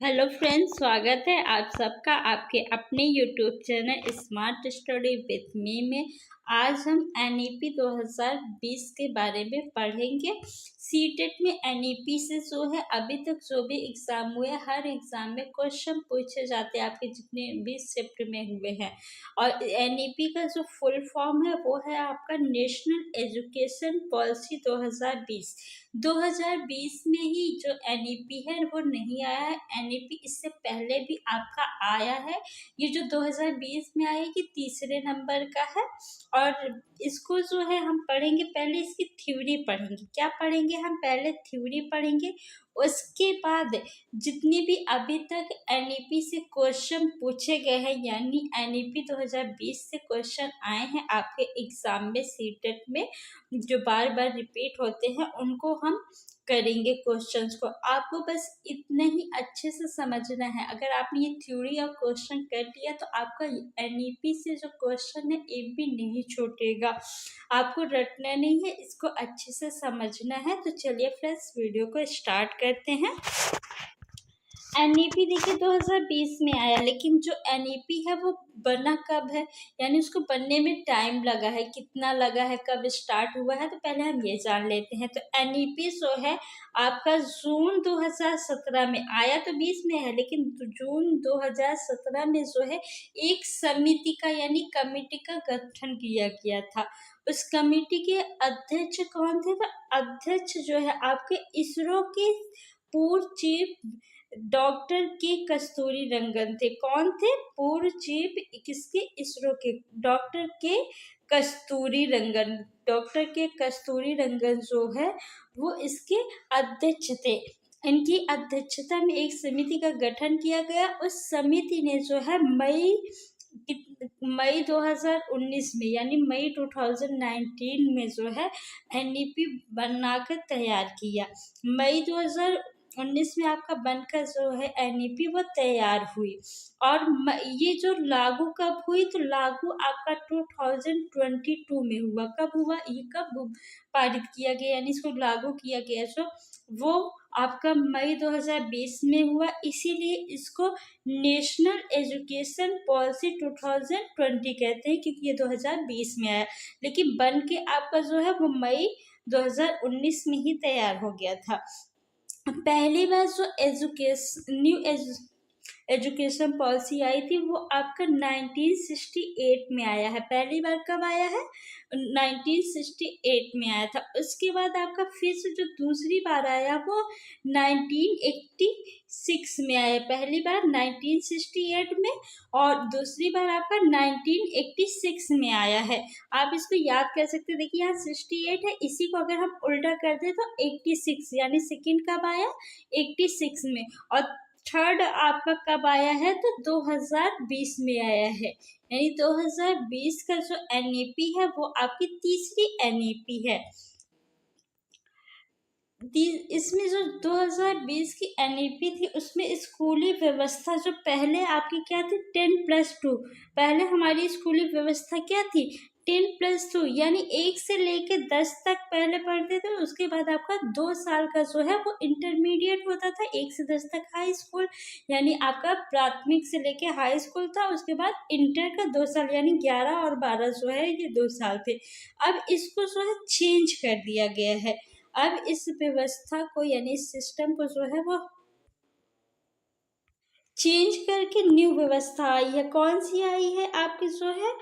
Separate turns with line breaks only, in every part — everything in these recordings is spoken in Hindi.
हेलो फ्रेंड्स, स्वागत है आप सबका आपके अपने YouTube channel smart study with me में। आज हम एनईपी 2020 के बारे में पढ़ेंगे। सीटेट में एनईपी से जो है अभी तक जो भी एग्ज़ाम हुए हर एग्ज़ाम में क्वेश्चन पूछे जाते हैं आपके जितने भी शिफ्ट में हुए हैं। और एनईपी का जो फुल फॉर्म है वो है आपका नेशनल एजुकेशन पॉलिसी 2020। 2020 में ही जो एनईपी है वो नहीं आया है। एनईपी इससे पहले भी आपका आया है। ये जो 2020 में आया ये तीसरे नंबर का है। और इसको जो है हम पढ़ेंगे, पहले इसकी थ्योरी पढ़ेंगे। क्या पढ़ेंगे हम? पहले थ्योरी पढ़ेंगे, उसके बाद जितनी भी अभी तक एनईपी से क्वेश्चन पूछे गए हैं यानी एनईपी 2020 से क्वेश्चन आए हैं आपके एग्जाम में सीटेट में जो बार बार रिपीट होते हैं उनको हम करेंगे क्वेश्चंस को। आपको बस इतना ही अच्छे से समझना है। अगर आपने ये थ्योरी और क्वेश्चन कर लिया तो आपका एनईपी से जो क्वेश्चन है एक भी नहीं छूटेगा। आपको रटना नहीं है, इसको अच्छे से समझना है। तो चलिए फ्रेंड्स वीडियो को स्टार्ट करते हैं। एनईपी देखिए 2020 में आया, लेकिन जो एनईपी है वो बना कब है, यानी उसको बनने में टाइम लगा है, कितना लगा है, कब स्टार्ट हुआ है, तो पहले हम ये जान लेते हैं। तो एनईपी जो है आपका जून 2017 में आया, तो 20 में है लेकिन जून 2017 में जो है एक समिति का यानी कमेटी का गठन किया गया था। उस कमेटी के अध्यक्ष कौन थे? तो अध्यक्ष जो है आपके इसरो के पूर्व चीफ डॉक्टर के कस्तूरी रंगन थे। कौन थे? पूर्व चीफ किसके? इसरो के डॉक्टर के कस्तूरी रंगन। डॉक्टर के कस्तूरी रंगन जो है वो इसके अध्यक्ष थे। इनकी अध्यक्षता में एक समिति का गठन किया गया। उस समिति ने जो है मई 2019 में यानी मई 2019 में जो है एनईपी बनाकर तैयार किया। मई 2019 में आपका बनकर जो है एनईपी वो तैयार हुई। और ये जो लागू कब हुई? तो लागू आपका 2022 में हुआ। कब हुआ? ये कब पारित किया गया यानी इसको लागू किया गया जो वो आपका मई 2020 में हुआ। इसीलिए इसको नेशनल एजुकेशन पॉलिसी 2020 कहते हैं, क्योंकि ये 2020 में आया, लेकिन बन के आपका जो है वो मई 2019 में ही तैयार हो गया था। पहली बार जो एजुकेशन पॉलिसी आई थी वो आपका 1968 में आया है। पहली बार कब आया है? 1968 में आया था। उसके बाद आपका फिर से जो दूसरी बार आया वो 1986 में आया। पहली बार 1968 में और दूसरी बार आपका 1986 में आया है। आप इसको याद कर सकते हैं। देखिए यहाँ 68 है, इसी को अगर हम उल्टा कर दें तो 86 यानी सेकंड कब आया? 86 में। और थर्ड आपका कब आया है? तो 2020 में आया है। यानी 2020 का जो एनईपी है वो आपकी तीसरी एनईपी है। इसमें जो 2020 की एनईपी थी उसमें स्कूली व्यवस्था जो पहले आपकी क्या थी? 10+2। पहले हमारी स्कूली व्यवस्था क्या थी? 10+2 यानी 1 से लेके 10 तक पहले पढ़ते थे। उसके बाद आपका 2 साल का जो है वो इंटरमीडिएट होता था। 1 से 10 तक हाई स्कूल यानी आपका प्राथमिक से लेके हाई स्कूल था। उसके बाद इंटर का 2 साल यानी 11 और 12 जो है ये 2 साल थे। अब इसको जो है चेंज कर दिया गया है। अब इस व्यवस्था को यानी इस सिस्टम को जो है वो चेंज करके न्यू व्यवस्था आई है। कौन सी आई है? आपकी जो है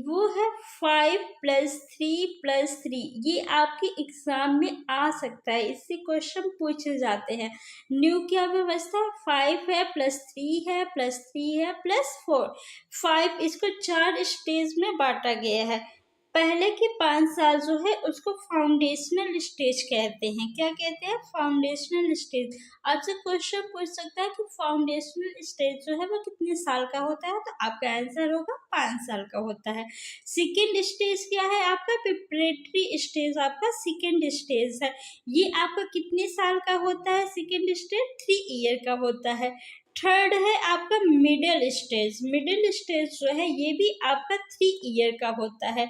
वो है 5+3+3। ये आपके एग्जाम में आ सकता है, इससे क्वेश्चन पूछे जाते हैं। न्यू क्या व्यवस्था? 5 है, +3 है, +3 है, +4। 5 इसको 4 स्टेज में बांटा गया है। पहले के 5 साल जो है उसको फाउंडेशनल स्टेज कहते हैं। क्या कहते हैं? Foundational stage. आपसे क्वेश्चन पूछ सकता है कि फाउंडेशनल स्टेज जो है वो कितने साल का होता है? तो आपका आंसर होगा 5 साल का होता है। सेकेंड स्टेज क्या है? आपका प्रिपरेटरी स्टेज आपका सेकेंड स्टेज है। ये आपका कितने साल का होता है? सेकेंड स्टेज 3 ईयर का होता है। थर्ड है आपका मिडिल स्टेज। मिडिल स्टेज जो है ये भी आपका 3 ईयर का होता है।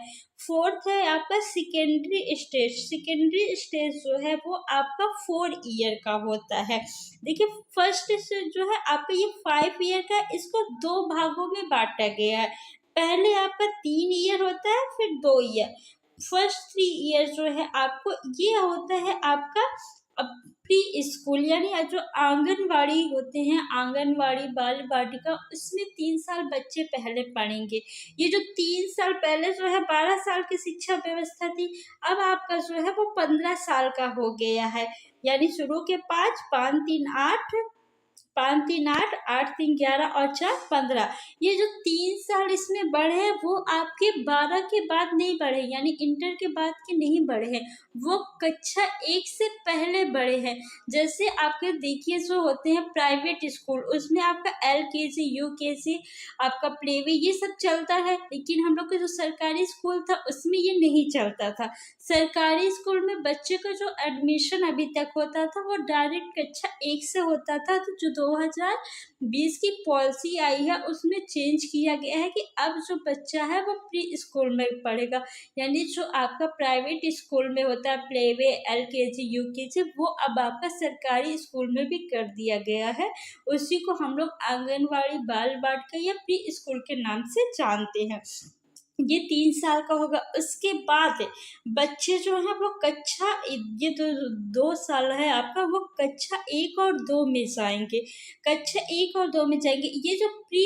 फोर्थ है आपका सेकेंडरी स्टेज। सेकेंडरी स्टेज जो है वो आपका 4 ईयर का होता है। देखिए फर्स्ट स्टेज जो है आपका ये 5 ईयर का, इसको 2 भागों में बांटा गया है। पहले आपका 3 ईयर होता है, फिर 2 ईयर। फर्स्ट 3 ईयर जो है आपको ये होता है आपका प्री स्कूल, यानी जो आंगनवाड़ी होते हैं, आंगनवाड़ी बाल वाटिका, उसमें 3 साल बच्चे पहले पढ़ेंगे। ये जो 3 साल पहले जो है 12 साल की शिक्षा व्यवस्था थी, अब आपका जो है वो 15 साल का हो गया है। यानी शुरू के 5, 5 3 8, 5 3 8, 8 3 11 और 4 15। ये जो 3 साल इसमें बढ़े हैं वो आपके 12 के बाद नहीं बढ़े, यानी इंटर के बाद के नहीं बढ़े हैं, वो कक्षा 1 से पहले बढ़े हैं। जैसे आपके देखिए जो होते हैं प्राइवेट स्कूल, उसमें आपका LKG UKG, आपका प्लेवे, ये सब चलता है, लेकिन हम लोग का जो सरकारी स्कूल था उसमें ये नहीं चलता था। सरकारी स्कूल में बच्चे का जो एडमिशन अभी तक होता था वो डायरेक्ट कक्षा 1 से होता था। तो जो 2020 की पॉलिसी आई है उसमें चेंज किया गया है कि अब जो बच्चा है वो प्री स्कूल में पढ़ेगा, यानी जो आपका प्राइवेट स्कूल में होता है प्लेवे, LKG UKG, वो अब आपका सरकारी स्कूल में भी कर दिया गया है। उसी को हम लोग आंगनवाड़ी बाल वाटिका या प्री स्कूल के नाम से जानते हैं। ये 3 साल का होगा। उसके बाद बच्चे जो है वो कक्षा, ये 2 साल है आपका, वो कक्षा 1 और 2 में जाएंगे। कक्षा 1 और 2 में जाएंगे। ये जो प्री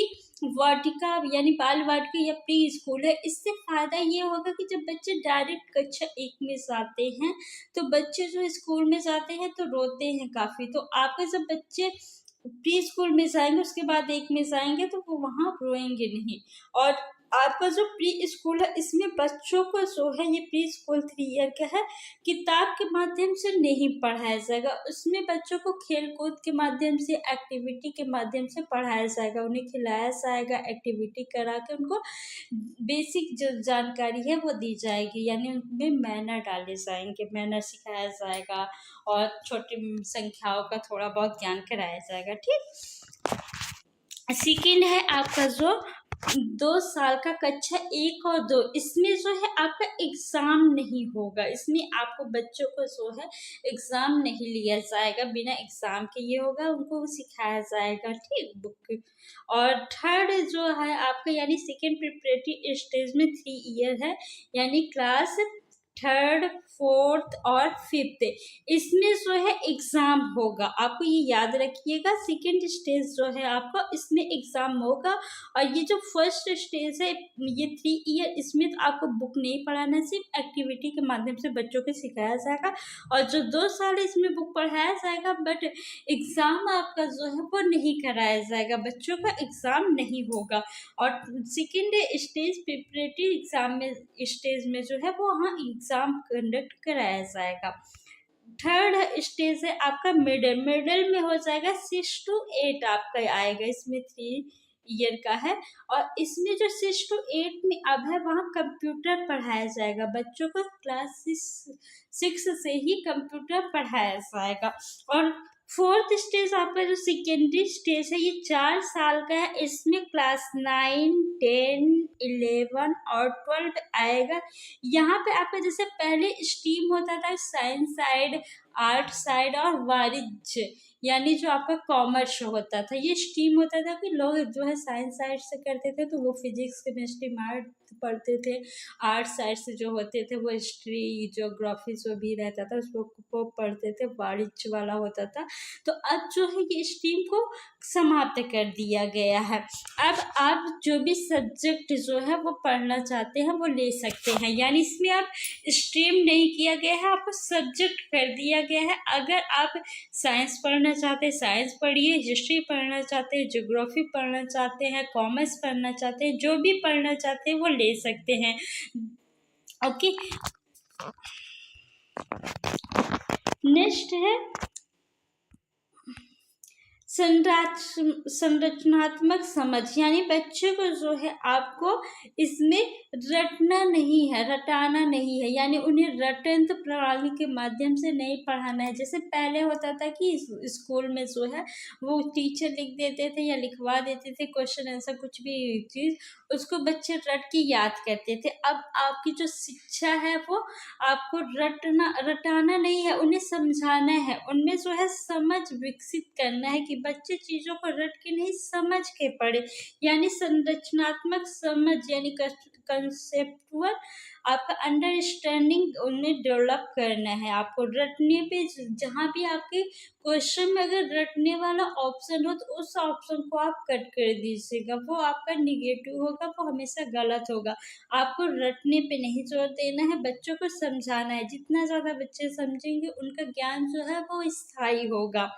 वाटिका यानी बाल वाटिका या प्री स्कूल है, इससे फायदा ये होगा कि जब बच्चे डायरेक्ट कक्षा 1 में जाते हैं तो बच्चे जो स्कूल में जाते हैं तो रोते हैं काफ़ी। तो आपके जब बच्चे प्री स्कूल में जाएंगे उसके बाद 1 में जाएंगे तो वो वहाँ रोएंगे नहीं। और आपका जो प्री स्कूल है इसमें बच्चों को जो है, ये प्री स्कूल 3 ईयर का है, किताब के माध्यम से नहीं पढ़ाया जाएगा। उसमें बच्चों को खेल कूद के माध्यम से, एक्टिविटी के माध्यम से पढ़ाया जाएगा। उन्हें खिलाया जाएगा, एक्टिविटी करा के उनको बेसिक जो जानकारी है वो दी जाएगी, यानी उनमें मैनर डाले जाएंगे, मैनर सिखाया जाएगा और छोटी संख्याओं का थोड़ा बहुत ज्ञान कराया जाएगा। ठीक, सेकेंड है आपका जो 2 साल का कक्षा 1 और 2, इसमें जो है आपका एग्ज़ाम नहीं होगा। इसमें आपको बच्चों को जो है एग्ज़ाम नहीं लिया जाएगा, बिना एग्ज़ाम के ये होगा, उनको सिखाया जाएगा। ठीक, बुक। और थर्ड जो है आपका, यानी सेकेंड प्रिपरेटरी स्टेज में 3 ईयर है, यानी क्लास 3rd 4th और 5th, इसमें जो है एग्ज़ाम होगा। आपको ये याद रखिएगा, सेकेंड स्टेज जो है आपका इसमें एग्ज़ाम होगा। और ये जो फर्स्ट स्टेज है ये 3 ईयर, इसमें तो आपको बुक नहीं पढ़ाना, सिर्फ एक्टिविटी के माध्यम से बच्चों को सिखाया जाएगा। और जो 2 साल इसमें बुक पढ़ाया जाएगा, बट एग्ज़ाम आपका जो है वो नहीं कराया जाएगा, बच्चों का एग्ज़ाम नहीं होगा। और सेकेंड स्टेज प्रिपरेटरी एग्ज़ाम में स्टेज में जो है वो हाँ एग्ज़ाम कंडक्ट कराया जाएगा। थर्ड स्टेज है आपका मिडल। मिडल में हो जाएगा 6 to 8 आपका आएगा, इसमें 3 ईयर का है। और इसमें जो 6 to 8 में अब है वहाँ कंप्यूटर पढ़ाया जाएगा, बच्चों को क्लास 6 से ही कंप्यूटर पढ़ाया जाएगा। और फोर्थ स्टेज आपका जो सेकेंडरी स्टेज है ये 4 साल का है, इसमें क्लास 9 10 11 और 12 आएगा। यहाँ पे आपका जैसे पहले स्ट्रीम होता था साइंस साइड, आर्ट साइड और वाणिज्य, यानी जो आपका कॉमर्स होता था, ये स्ट्रीम होता था कि लोग जो है साइंस साइड से करते थे तो वो फिजिक्स केमिस्ट्री मैथ पढ़ते थे, आर्ट साइड से जो होते थे वो हिस्ट्री ज्योग्राफी जो भी रहता था उसको वो पढ़ते थे, वाणिज्य वाला होता था। तो अब जो है ये स्ट्रीम को समाप्त कर दिया गया है। अब आप जो भी सब्जेक्ट जो है वो पढ़ना चाहते हैं वो ले सकते हैं, यानी इसमें आप स्ट्रीम नहीं किया गया है, आपको सब्जेक्ट कर दिया गया है। अगर आप साइंस पढ़ना चाहते हैं साइंस पढ़िए, हिस्ट्री पढ़ना चाहते हैं ज्योग्राफी पढ़ना चाहते हैं, कॉमर्स पढ़ना चाहते हैं, जो भी पढ़ना चाहते हैं वो ले सकते हैं। ओके, नेक्स्ट है संरचनात्मक समझ, यानी बच्चे को जो है आपको इसमें रटना नहीं है, रटाना नहीं है, यानी उन्हें रटंत प्रणाली के माध्यम से नहीं पढ़ाना है। जैसे पहले होता था कि स्कूल में जो है वो टीचर लिख देते थे या लिखवा देते थे क्वेश्चन आंसर कुछ भी चीज, उसको बच्चे रट के याद करते थे। अब आपकी जो शिक्षा है वो आपको रटाना नहीं है, उन्हें समझाना है, उनमें जो है समझ विकसित करना है कि बच्चे चीजों को रट के नहीं समझ के पढ़े, यानी संरचनात्मक समझ, यानी कंसेप्टुअल आपका अंडरस्टैंडिंग उन्हें डेवलप करना है। आपको रटने पे जहाँ भी आपके क्वेश्चन में अगर रटने वाला ऑप्शन हो तो उस ऑप्शन को आप कट कर दीजिएगा, वो आपका निगेटिव होगा, वो हमेशा गलत होगा। आपको रटने पे नहीं जोर देना है, बच्चों को समझाना है। जितना ज़्यादा बच्चे समझेंगे उनका ज्ञान जो है वो स्थायी होगा।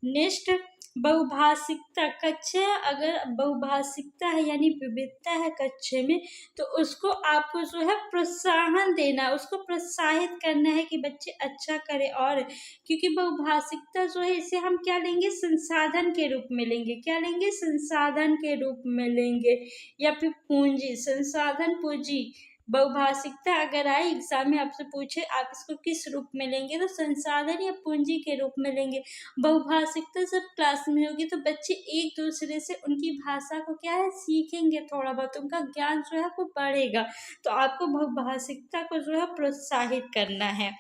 नेक्स्ट, बहुभाषिकता। कक्षा अगर बहुभाषिकता है यानी विविधता है कक्षा में, तो उसको आपको जो है प्रोत्साहन देना है, उसको प्रोत्साहित करना है कि बच्चे अच्छा करें। और क्योंकि बहुभाषिकता जो है इसे हम क्या लेंगे, संसाधन के रूप में लेंगे। क्या लेंगे, संसाधन के रूप में लेंगे, या फिर पूंजी, संसाधन पूंजी। बहुभाषिकता अगर आए एग्जाम में आपसे पूछे आप इसको किस रूप में लेंगे, तो संसाधन या पूंजी के रूप में लेंगे। बहुभाषिकता जब क्लास में होगी तो बच्चे एक दूसरे से उनकी भाषा को क्या है सीखेंगे, थोड़ा बहुत उनका ज्ञान जो है वो बढ़ेगा। तो आपको बहुभाषिकता को जो है प्रोत्साहित करना है।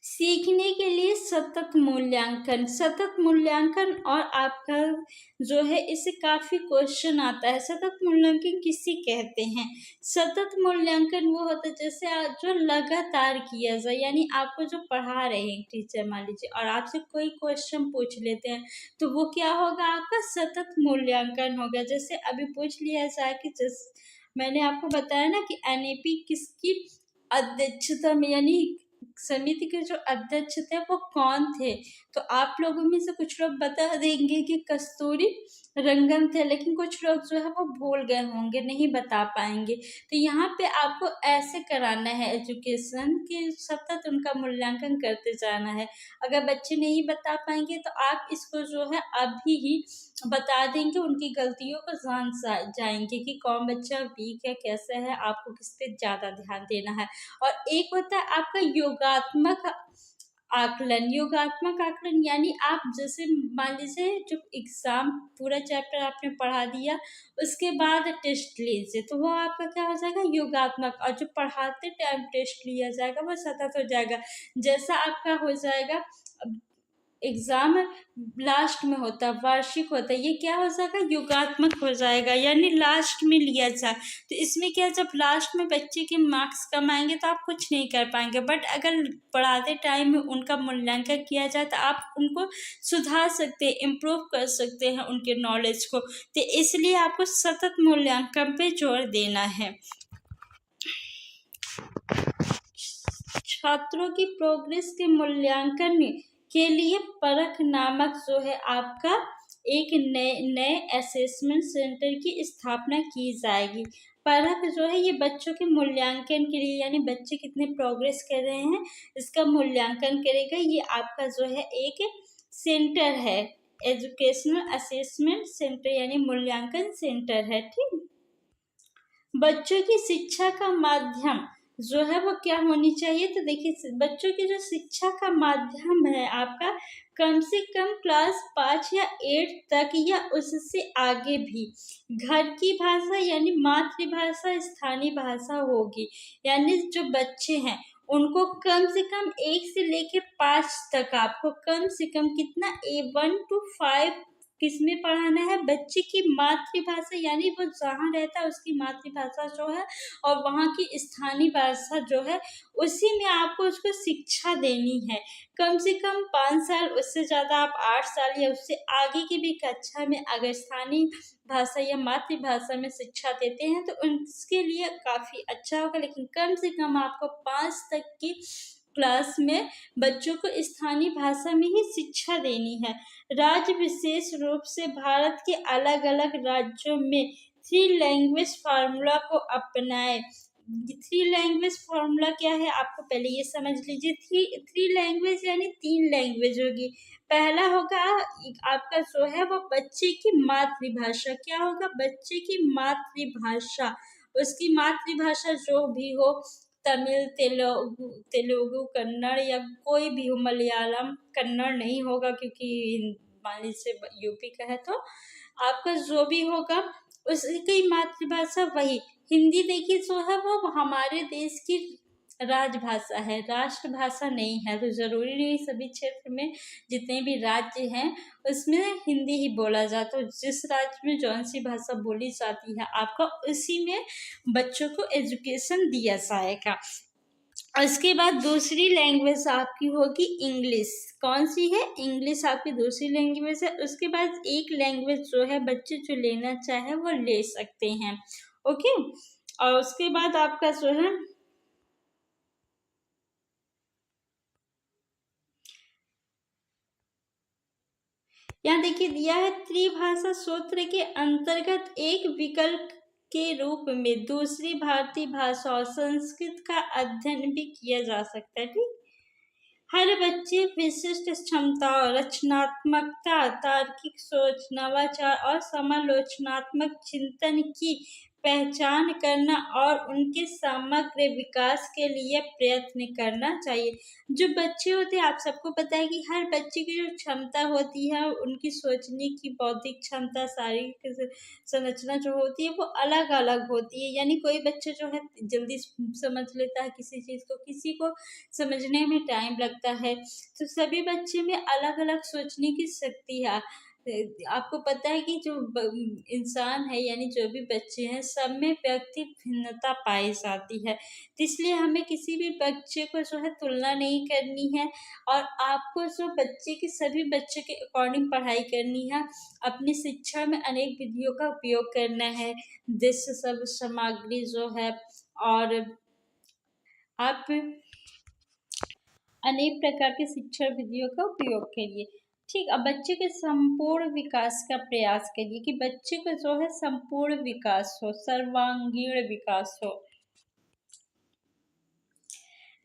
सीखने के लिए सतत मूल्यांकन। सतत मूल्यांकन और आपका जो है इससे काफ़ी क्वेश्चन आता है। सतत मूल्यांकन किसे कहते हैं? सतत मूल्यांकन वो होता है जैसे जो लगातार किया जाए, यानी आपको जो पढ़ा रहे हैं टीचर मान लीजिए और आपसे कोई क्वेश्चन पूछ लेते हैं, तो वो क्या होगा, आपका सतत मूल्यांकन होगा। जैसे अभी पूछ लिया जाए कि मैंने आपको बताया ना कि एनईपी किसकी अध्यक्षता में, यानी समिति के जो अध्यक्ष थे वो कौन थे, तो आप लोगों में से कुछ लोग बता देंगे कि कस्तूरी रंगन थे, लेकिन कुछ लोग जो है वो भूल गए होंगे, नहीं बता पाएंगे। तो यहाँ पे आपको ऐसे कराना है एजुकेशन के सतत उनका मूल्यांकन करते जाना है। अगर बच्चे नहीं बता पाएंगे तो आप इसको जो है अभी ही बता देंगे, उनकी गलतियों को जान जाएंगे कि कौन बच्चा वीक है, कैसा है, आपको किस पे ज़्यादा ध्यान देना है। और एक होता है आपका योगात्मक आकलन। योगात्मक आकलन यानी आप जैसे मान लीजिए जो एग्जाम पूरा चैप्टर आपने पढ़ा दिया, उसके बाद टेस्ट लीजिए, तो वो आपका क्या हो जाएगा, योगात्मक। और जो पढ़ाते टाइम टेस्ट लिया जाएगा वो सतत हो जाएगा। जैसा आपका हो जाएगा एग्जाम लास्ट में होता है, वार्षिक होता है, ये क्या हो जाएगा, योगात्मक हो जाएगा, यानी लास्ट में लिया जाए। तो इसमें क्या, जब लास्ट में बच्चे के मार्क्स कम आएंगे तो आप कुछ नहीं कर पाएंगे, बट अगर पढ़ाते टाइम में उनका मूल्यांकन किया जाए तो आप उनको सुधार सकते हैं, इम्प्रूव कर सकते हैं उनके नॉलेज को। तो इसलिए आपको सतत मूल्यांकन पे जोर देना है। छात्रों की प्रोग्रेस के मूल्यांकन के लिए परख नामक जो है आपका एक नए असेसमेंट सेंटर की स्थापना की जाएगी। परख जो है ये बच्चों के मूल्यांकन के लिए, यानी बच्चे कितने प्रोग्रेस कर रहे हैं इसका मूल्यांकन करेगा। ये आपका जो है एक सेंटर है, एजुकेशनल असेसमेंट सेंटर यानी मूल्यांकन सेंटर है। ठीक, बच्चों की शिक्षा का माध्यम जो है वो क्या होनी चाहिए, तो देखिए बच्चों की जो शिक्षा का माध्यम है आपका कम से कम क्लास 5 या 8 तक या उससे आगे भी घर की भाषा यानी मातृभाषा स्थानीय भाषा होगी। यानी जो बच्चे हैं उनको कम से कम 1 से लेके 5 तक आपको कम से कम कितना A1 to 5 किसमें पढ़ाना है, बच्चे की मातृभाषा, यानी वो जहाँ रहता है उसकी मातृभाषा जो है और वहाँ की स्थानीय भाषा जो है उसी में आपको उसको शिक्षा देनी है। कम से कम 5 साल, उससे ज़्यादा आप 8 साल या उससे आगे की भी कक्षा में अगर स्थानीय भाषा या मातृभाषा में शिक्षा देते हैं तो उसके लिए काफ़ी अच्छा होगा। लेकिन कम से कम आपको 5 तक की क्लास में बच्चों को स्थानीय भाषा में ही शिक्षा देनी है। राज्य विशेष रूप से भारत के अलग अलग राज्यों में 3 लैंग्वेज फार्मूला को अपनाए। थ्री लैंग्वेज फॉर्मूला क्या है आपको पहले ये समझ लीजिए। थ्री लैंग्वेज यानी 3 लैंग्वेज होगी। पहला होगा आपका जो है वो बच्चे की मातृभाषा। क्या होगा? बच्चे की मातृभाषा। उसकी मातृभाषा जो भी हो, तमिल, तेलुगु, कन्नड़ या कोई भी हो, मलयालम, कन्नड़ नहीं होगा क्योंकि मान लीजिए यूपी का है, तो आपका जो भी होगा उसकी मातृभाषा वही। हिंदी देखिए जो है वो हमारे देश की राजभाषा है, राष्ट्रभाषा नहीं है, तो जरूरी नहीं सभी क्षेत्र में जितने भी राज्य हैं उसमें हिंदी ही बोला जाता है। जिस राज्य में जौन सी भाषा बोली जाती है आपका उसी में बच्चों को एजुकेशन दिया जाएगा। उसके बाद दूसरी लैंग्वेज आपकी होगी इंग्लिश। कौन सी है? इंग्लिश आपकी दूसरी लैंग्वेज है। उसके बाद एक लैंग्वेज जो है बच्चे जो लेना चाहे वो ले सकते हैं। ओके। और उसके बाद आपका जो है यहाँ देखिए दिया है, त्रिभाषा सूत्र के अंतर्गत एक विकल्प के रूप में दूसरी भारतीय भाषा और संस्कृत का अध्ययन भी किया जा सकता है। ठीक। हर बच्चे विशिष्ट क्षमताओं, रचनात्मकता, तार्किक सोच, नवाचार और समालोचनात्मक चिंतन की पहचान करना और उनके समग्र विकास के लिए प्रयत्न करना चाहिए। जो बच्चे होते हैं, आप सबको पता है कि हर बच्चे की जो क्षमता होती है, उनकी सोचने की बौद्धिक क्षमता, शारीरिक संरचना जो होती है वो अलग अलग होती है। यानी कोई बच्चा जो है जल्दी समझ लेता है किसी चीज़ को, किसी को समझने में टाइम लगता है। तो सभी बच्चे में अलग अलग सोचने की शक्ति है। आपको पता है कि जो इंसान है यानी जो भी बच्चे हैं सब में व्यक्ति भिन्नता पाई जाती है। तो इसलिए हमें किसी भी बच्चे को जो है तुलना नहीं करनी है और आपको जो बच्चे के सभी बच्चे के अकॉर्डिंग पढ़ाई करनी है। अपनी शिक्षा में अनेक विधियों का उपयोग करना है, जिससे सब सामग्री जो है और आप अनेक प्रकार की शिक्षा विधियों का उपयोग करिए। ठीक। अब बच्चे के संपूर्ण विकास का प्रयास करिए कि बच्चे का जो है संपूर्ण विकास हो, सर्वांगीण विकास हो।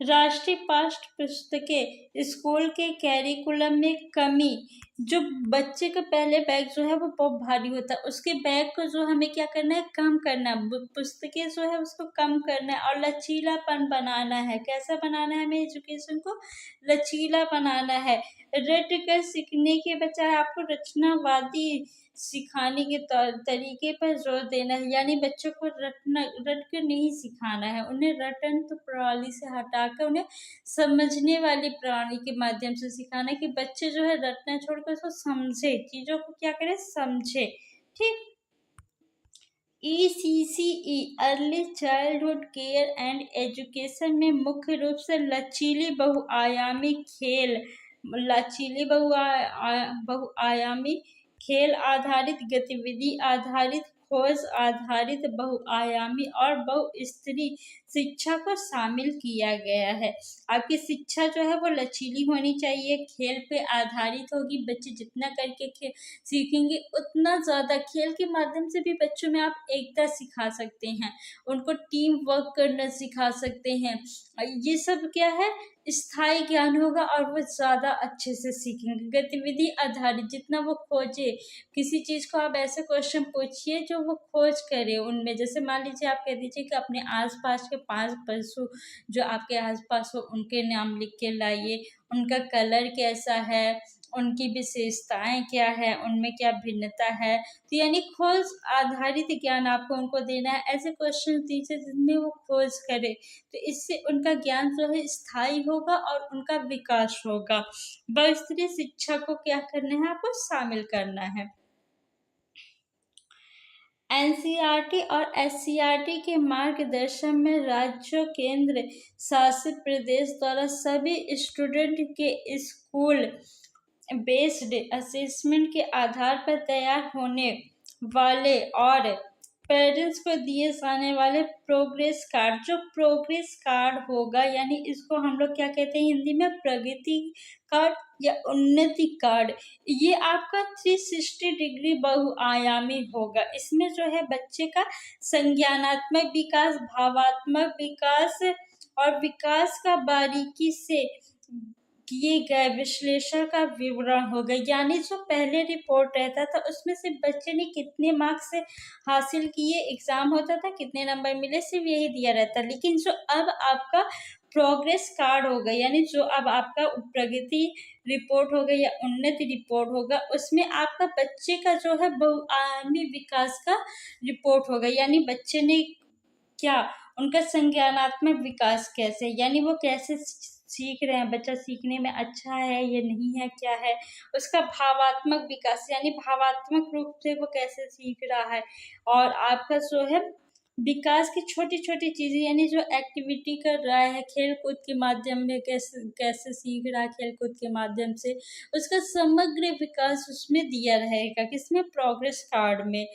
राष्ट्रीय पाठ्य पुस्तकें स्कूल के कैरिकुलम में कमी। जो बच्चे का पहले बैग जो है वो बहुत भारी होता है, उसके बैग को जो हमें क्या करना है? कम करना है। पुस्तकें जो है उसको कम करना है और लचीलापन बनाना है। कैसा बनाना है? हमें एजुकेशन को लचीला बनाना है। रट कर सीखने के बजाय आपको रचनावादी सिखाने के तरीके पर जोर देना है। यानी बच्चों को रट कर नहीं सिखाना है, उन्हें रटन तो प्रणाली से हटाकर उन्हें समझने वाली प्रणाली के माध्यम से सिखाना है कि बच्चे जो है रटना छोड़कर उसको समझे, चीजों को क्या करे? समझे। ठीक। ECCE early childhood care and education में मुख्य रूप से लचीली बहुआयामी खेल, लचीली बहुआयामी खेल आधारित गतिविधि आधारित खोज आधारित बहुआयामी और बहुस्तरीय शिक्षा को शामिल किया गया है। आपकी शिक्षा जो है वो लचीली होनी चाहिए, खेल पे आधारित होगी। बच्चे जितना करके सीखेंगे उतना ज़्यादा। खेल के माध्यम से भी बच्चों में आप एकता सिखा सकते हैं, उनको टीम वर्क करना सिखा सकते हैं। ये सब क्या है? स्थायी ज्ञान होगा और वो ज़्यादा अच्छे से सीखेंगे। गतिविधि आधारित, जितना वो खोजे किसी चीज़ को, आप ऐसे क्वेश्चन पूछिए जो वो खोज करे उनमें। जैसे मान लीजिए आप कह दीजिए कि अपने आसपास के 5 पशु जो आपके आसपास हो उनके नाम लिख के लाइए, उनका कलर कैसा है, उनकी विशेषताएं क्या है, उनमें क्या भिन्नता है। तो यानी खोज आधारित ज्ञान आपको उनको देना है। ऐसे क्वेश्चन दीजिए जिनमें वो खोज करे, तो इससे उनका ज्ञान जो है स्थायी होगा और उनका विकास होगा। बहुस्तरीय शिक्षा को क्या करना है? आपको शामिल करना है। NCERT और SCERT के मार्गदर्शन में राज्यों, केंद्र शासित प्रदेश द्वारा सभी स्टूडेंट के स्कूल बेस्ड असेसमेंट के आधार पर तैयार होने वाले और पेरेंट्स को दिए जाने वाले प्रोग्रेस कार्ड, जो प्रोग्रेस कार्ड होगा यानी इसको हम लोग क्या कहते हैं हिंदी में, प्रगति कार्ड या उन्नति कार्ड, ये आपका 360 डिग्री बहुआयामी होगा। इसमें जो है बच्चे का संज्ञानात्मक विकास, भावात्मक विकास और विकास का बारीकी से किए गए विश्लेषण का विवरण होगा। यानी जो पहले रिपोर्ट रहता था उसमें से बच्चे ने कितने मार्क्स से हासिल किए, एग्जाम होता था कितने नंबर मिले, सिर्फ यही दिया रहता। लेकिन जो अब आपका प्रोग्रेस कार्ड होगा यानी जो अब आपका प्रगति रिपोर्ट होगा या उन्नति रिपोर्ट होगा, उसमें आपका बच्चे का जो है बहुआयामी विकास का रिपोर्ट होगा। यानी बच्चे ने क्या, उनका संज्ञानात्मक विकास कैसे, यानी वो कैसे सीख रहे हैं, बच्चा सीखने में अच्छा है या नहीं है, क्या है उसका भावात्मक विकास, यानी भावात्मक रूप से वो कैसे सीख रहा है। और आपका जो है विकास की छोटी छोटी चीजें, यानी जो एक्टिविटी कर रहा है खेल कूद के माध्यम में, कैसे कैसे सीख रहा है खेल कूद के माध्यम से, उसका समग्र विकास उसमें दिया रहेगा, किसमें, प्रोग्रेस कार्ड में।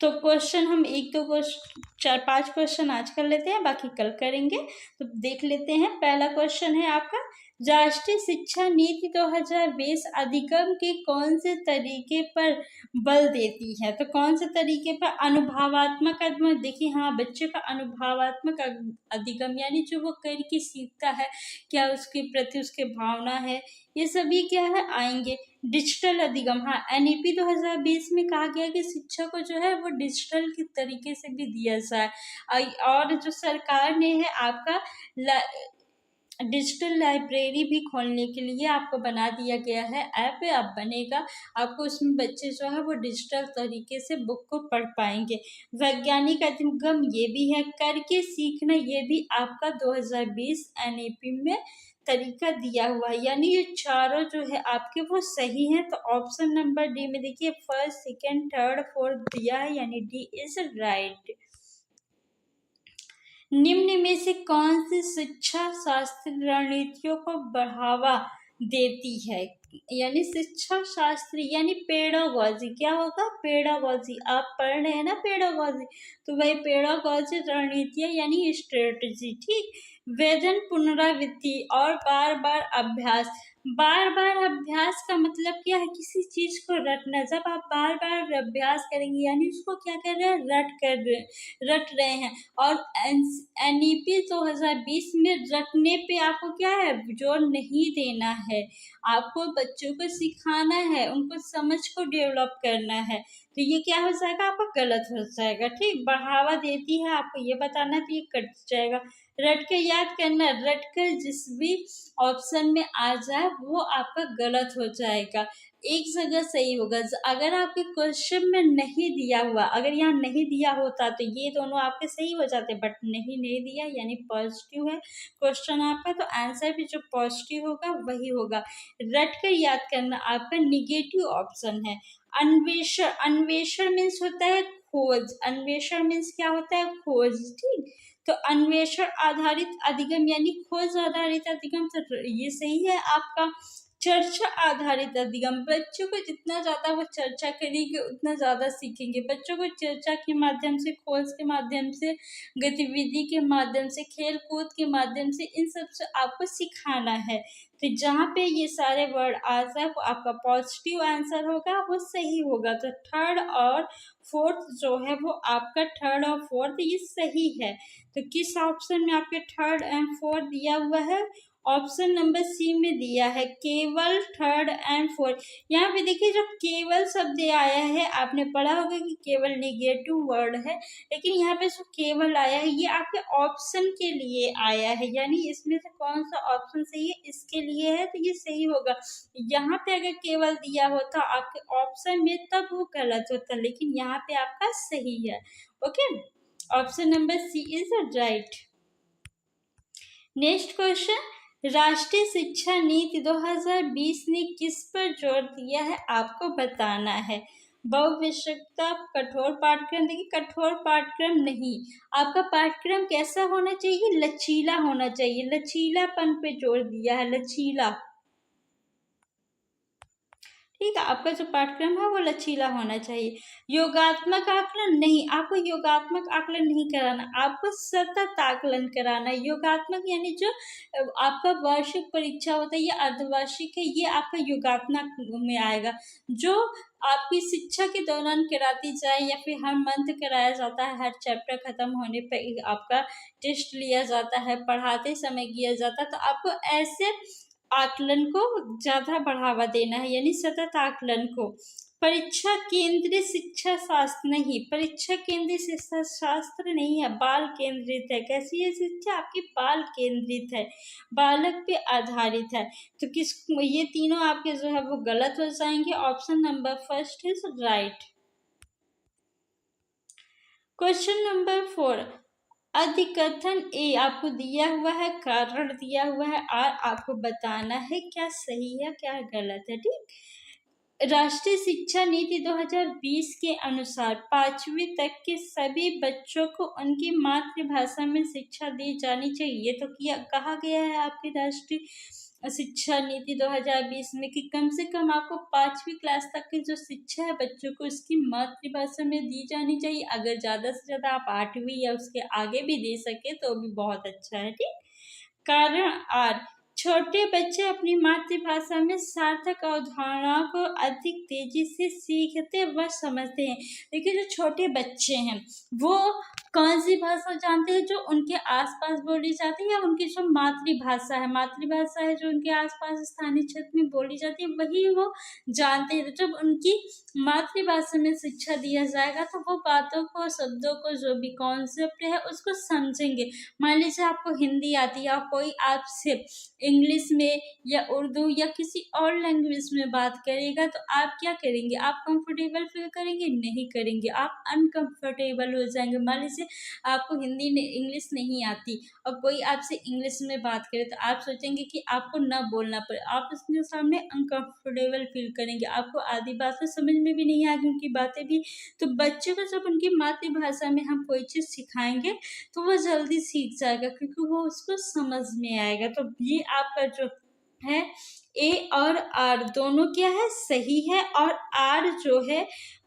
तो क्वेश्चन हम 1-2 क्वेश्चन, 4-5 क्वेश्चन आज कर लेते हैं, बाकी कल करेंगे। तो देख लेते हैं। पहला क्वेश्चन है आपका, राष्ट्रीय शिक्षा नीति 2020 अधिगम के कौन से तरीके पर बल देती है? तो कौन से तरीके पर? अनुभवात्मक अधिगम। देखिए हाँ, बच्चे का अनुभवात्मक अधिगम यानी जो वो करके सीखता है, क्या उसके प्रति उसके भावना है, ये सभी क्या है आएंगे। डिजिटल अधिगम, हाँ एनईपी 2020 में कहा गया कि शिक्षा को जो है वो डिजिटल के तरीके से भी दिया जाए। और जो सरकार ने है आपका डिजिटल लाइब्रेरी भी खोलने के लिए आपको बना दिया गया है, ऐप अब बनेगा आपको, उसमें बच्चे जो है वो डिजिटल तरीके से बुक को पढ़ पाएंगे। वैज्ञानिक अधिगम ये भी है, करके सीखना ये भी आपका 2020 एनईपी में तरीका दिया हुआ है। यानी ये चारों जो है आपके वो सही हैं। तो ऑप्शन नंबर डी में देखिए फर्स्ट, सेकेंड, थर्ड, फोर्थ दिया है, यानी डी इज राइट। निम्न में से कौन सी शिक्षा शास्त्र रणनीतियों को बढ़ावा देती है? यानी शिक्षा शास्त्री यानी पेडागॉजी, क्या होगा, पेडागॉजी, आप पढ़ रहे हैं ना पेडागॉजी, तो वही पेडागॉजी रणनीतियां यानी स्ट्रेटजी, ठीक। वेतन पुनरावृत्ति और बार बार अभ्यास। बार बार अभ्यास का मतलब क्या है, किसी चीज को रटना। जब आप बार बार अभ्यास करेंगे यानी उसको क्या कर रहे हैं, रट रहे हैं। और एनईपी 2020 में रटने पे आपको क्या है, जोर नहीं देना है, आपको बच्चों को सिखाना है, उनको समझ को डेवलप करना है। तो ये क्या हो जाएगा, आपका गलत हो जाएगा, ठीक। बढ़ावा देती है, आपको ये बताना तो ये कट जाएगा। रट के याद करना, रट कर जिस भी ऑप्शन में आ जाए वो आपका गलत हो जाएगा, एक जगह सही होगा। अगर आपके क्वेश्चन में नहीं दिया हुआ, अगर यहाँ नहीं दिया होता तो ये दोनों आपके सही हो जाते, बट नहीं दिया यानी पॉजिटिव है क्वेश्चन आपका, तो आंसर भी जो पॉजिटिव होगा वही होगा। रट कर याद करना आपका निगेटिव ऑप्शन है। अन्वेषण, अन्वेषण मीन्स होता है खोज, अन्वेषण मीन्स क्या होता है, खोज, ठीक। तो अन्वेषण आधारित अधिगम यानी खोज आधारित अधिगम, तो ये सही है आपका। चर्चा आधारित अधिगम, बच्चों को जितना ज्यादा वो चर्चा करेंगे उतना ज्यादा सीखेंगे। बच्चों को चर्चा के माध्यम से, खोज के माध्यम से, गतिविधि के माध्यम से, खेल कूद के माध्यम से, इन सब से आपको सिखाना है। तो जहाँ पे ये सारे वर्ड आ जाए वो आपका पॉजिटिव आंसर होगा, वो सही होगा। तो थर्ड और फोर्थ जो है वो आपका, थर्ड और फोर्थ ये सही है। तो किस ऑप्शन में आपके थर्ड एंड फोर्थ दिया हुआ है, ऑप्शन नंबर सी में दिया है, केवल, थर्ड एंड फोर्थ। यहाँ पे देखिए जो केवल शब्द आया है, आपने पढ़ा होगा कि केवल निगेटिव वर्ड है, लेकिन यहाँ पे जो केवल आया है ये आपके ऑप्शन के लिए आया है, यानी इसमें से कौन सा ऑप्शन सही है, इसके लिए है, तो ये सही होगा। यहाँ पे अगर केवल दिया होता आपके ऑप्शन में तब वो गलत होता, लेकिन यहाँ पे आपका सही है। Okay, option number C is right. Next question, राष्ट्रीय शिक्षा नीति 2020 ने किस पर जोर दिया है, आपको बताना है। बहुविषयकता, कठोर पाठ्यक्रम। देखिए कठोर पाठ्यक्रम नहीं, आपका पाठ्यक्रम कैसा होना चाहिए, लचीला होना चाहिए, लचीलापन पे जोर दिया है, लचीला, ठीक है। आपका जो पाठ्यक्रम है वो लचीला होना चाहिए। योगात्मक आकलन नहीं, आपको योगात्मक आकलन नहीं कराना, आपको सतत आकलन कराना है। योगात्मक यानी जो आपका वार्षिक परीक्षा होता है या अर्धवार्षिक है, ये आपका योगात्मक में आएगा। जो आपकी शिक्षा के दौरान कराती जाए या फिर हर मंथ कराया जाता है, हर चैप्टर खत्म होने पे आपका टेस्ट लिया जाता है, पढ़ाते समय किया जाता है, तो आपको ऐसे आकलन को ज़्यादा बढ़ावा देना है, यानी सतत आकलन को। परीक्षा केंद्रित शिक्षा शास्त्र नहीं, परीक्षा केंद्रित शिक्षा शास्त्र नहीं है, बाल केंद्रित है। कैसी है शिक्षा आपकी? बाल केंद्रित है, बालक पे आधारित है। तो ये तीनों आपके जो है वो गलत हो जाएंगे। Option number first is right. Question number 4, अधिकथन ए आपको दिया हुआ है, कारण दिया हुआ है, और आपको बताना है क्या सही है क्या गलत है। ठीक, राष्ट्रीय शिक्षा नीति 2020 के अनुसार 5वीं तक के सभी बच्चों को उनकी मातृभाषा में शिक्षा दी जानी चाहिए। ये तो कहा गया है आपकी राष्ट्रीय शिक्षा नीति 2020 में कि कम से कम आपको 5वीं क्लास तक की जो शिक्षा है बच्चों को उसकी मातृभाषा में दी जानी चाहिए। अगर ज़्यादा से ज़्यादा आप 8वीं या उसके आगे भी दे सके तो भी बहुत अच्छा है। ठीक, कारण आर, छोटे बच्चे अपनी मातृभाषा में सार्थक अवधारणाओं को अधिक तेजी से सीखते व समझते हैं। देखिए, जो छोटे बच्चे हैं वो कौन सी भाषा जानते हैं? जो उनके आसपास बोली जाती है, या उनकी जो मातृभाषा है जो उनके आसपास स्थानीय क्षेत्र में बोली जाती है, वही वो जानते हैं। जब उनकी मातृभाषा में शिक्षा दिया जाएगा तो वो बातों को, शब्दों को, जो भी कॉन्सेप्ट है उसको समझेंगे। मान लीजिए आपको हिंदी आती है और कोई आपसे इंग्लिश में या उर्दू या किसी और लैंग्वेज में बात करेगा तो आप क्या करेंगे? आप कंफर्टेबल फील करेंगे? नहीं करेंगे, आप अनकंफर्टेबल हो जाएंगे। मान लीजिए आपको हिंदी इंग्लिश नहीं आती और कोई आपसे इंग्लिश में बात करे तो आप सोचेंगे कि आपको ना बोलना पड़े, आप उसके सामने अनकंफर्टेबल फील करेंगे, आपको आधी बातें समझ में भी नहीं आएगी, उनकी बातें भी। तो बच्चे को जब उनकी मातृभाषा में हम कोई चीज़ सिखाएंगे तो वो जल्दी सीख जाएगा, क्योंकि वो उसको समझ में आएगा। तो ये आपका जो है ए और आर दोनों क्या है? सही है। और आर जो है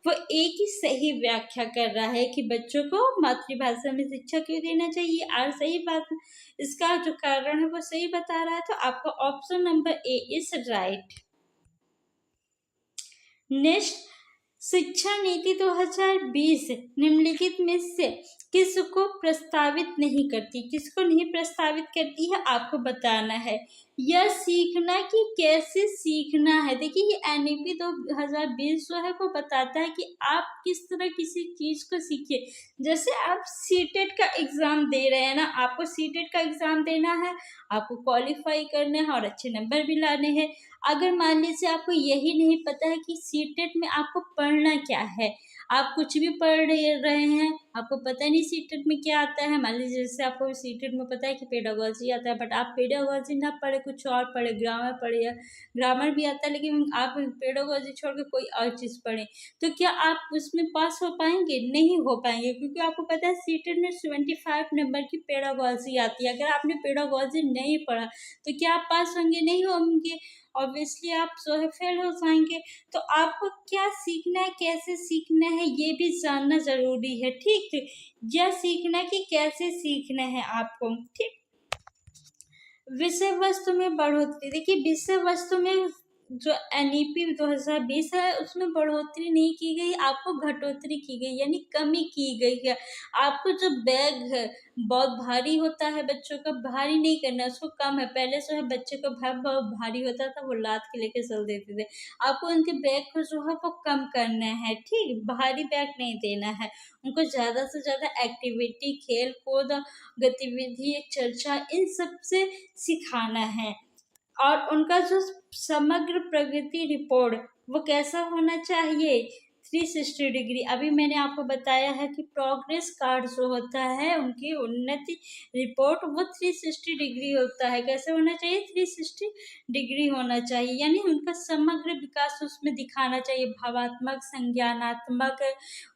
वो ए की सही व्याख्या कर रहा है कि बच्चों को मातृभाषा में शिक्षा क्यों देना चाहिए। आर सही बात, इसका जो कारण है वो सही बता रहा है। तो आपका option number A is right. Next, शिक्षा नीति 2020 निम्नलिखित में से किसको प्रस्तावित नहीं करती? किसको नहीं प्रस्तावित करती है आपको बताना है। यह सीखना कि कैसे सीखना है। देखिए, ये एनईपी 2020 जो है वो बताता है कि आप किस तरह किसी चीज को सीखिए। जैसे आप सीटेट का एग्जाम दे रहे हैं ना, आपको सीटेट का एग्जाम देना है, आपको क्वालिफाई करना है और अच्छे नंबर भी लाने हैं। अगर मान लीजिए आपको यही नहीं पता है कि सीटेट में आपको पढ़ना क्या है, आप कुछ भी पढ़ रहे हैं, आपको पता नहीं सीटेट में क्या आता है। मान लीजिए जैसे आपको सीटेट में पता है कि पेडागोजी आता है, बट आप पेडागोजी ना पढ़े, कुछ और पढ़े, ग्रामर पढ़े, या ग्रामर भी आता है लेकिन आप पेडागोजी छोड़ के कोई और चीज़ पढ़े, तो क्या आप उसमें पास हो पाएंगे? नहीं हो पाएंगे, क्योंकि आपको पता है सीटेट में 75 नंबर की पेडागोजी आती है। अगर आपने पेडागोजी नहीं पढ़ा तो क्या आप पास होंगे? नहीं होंगे, ऑब्वियसली आप जो है फेल हो जाएंगे। तो आपको क्या सीखना है, कैसे सीखना है, ये भी जानना जरूरी है। ठीक, यह सीखना कि कैसे सीखना है आपको। ठीक, विषय वस्तु में बढ़ोतरी। देखिए, विषय वस्तु में जो एनईपी 2020 है उसमें बढ़ोतरी नहीं की गई, आपको घटोतरी की गई, यानी कमी की गई है। आपको जो बैग है बहुत भारी होता है, बच्चों का भारी नहीं करना, उसको कम है। पहले जो है बच्चे को बैग बहुत भारी होता था, वो लाद के लेके चल देते थे। आपको उनके बैग को जो है वो कम करना है। ठीक, भारी बैग नहीं देना है उनको, ज़्यादा से ज़्यादा एक्टिविटी, खेल कूद, गतिविधि, चर्चा, इन सब से सिखाना है। और उनका जो समग्र प्रगति रिपोर्ट वो कैसा होना चाहिए? 360 डिग्री। अभी मैंने आपको बताया है कि प्रोग्रेस कार्ड जो होता है उनकी उन्नति रिपोर्ट वो 360 डिग्री होता है। कैसे होना चाहिए? 360 डिग्री होना चाहिए, यानी उनका समग्र विकास उसमें दिखाना चाहिए। भावात्मक, संज्ञानात्मक,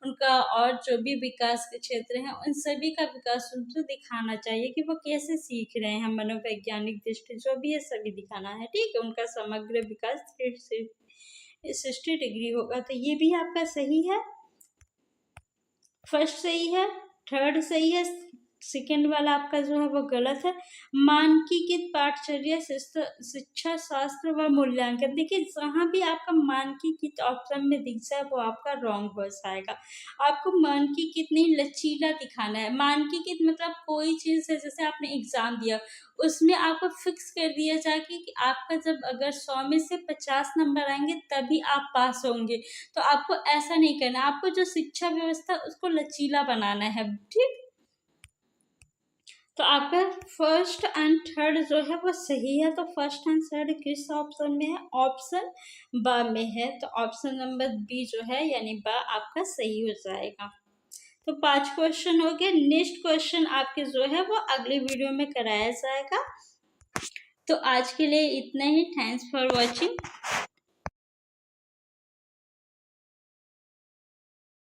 उनका और जो भी विकास के क्षेत्र हैं उन सभी का विकास उनको दिखाना चाहिए कि वो कैसे सीख रहे हैं। मनोवैज्ञानिक दृष्टि जो भी है सभी दिखाना है। ठीक है, उनका समग्र विकास 60 डिग्री होगा। तो ये भी आपका सही है। फर्स्ट सही है, थर्ड सही है, सेकेंड वाला आपका जो है वो गलत है। मानकीकृत पाठचर्या शिक्षा शास्त्र व मूल्यांकन, देखिए जहाँ भी आपका मानकीकृत ऑप्शन में दिख जाए वो आपका रॉन्ग हो जाएगा। आपको मानकीकृत नहीं, लचीला दिखाना है। मानकीकृत मतलब कोई चीज़ है, जैसे आपने एग्जाम दिया उसमें आपको फिक्स कर दिया जाए कि आपका जब अगर 100 में से 50 नंबर आएंगे तभी आप पास होंगे। तो आपको ऐसा नहीं करना, आपको जो शिक्षा व्यवस्था उसको लचीला बनाना है, ठीक। तो आपका फर्स्ट एंड थर्ड जो है वो सही है। तो फर्स्ट एंड थर्ड किस ऑप्शन में है? ऑप्शन ब में है। तो ऑप्शन नंबर बी जो है यानी ब आपका सही हो जाएगा। तो 5 क्वेश्चन हो गए। नेक्स्ट क्वेश्चन आपके जो है वो अगले वीडियो में कराया जाएगा। तो आज के लिए इतना ही। Thanks for watching.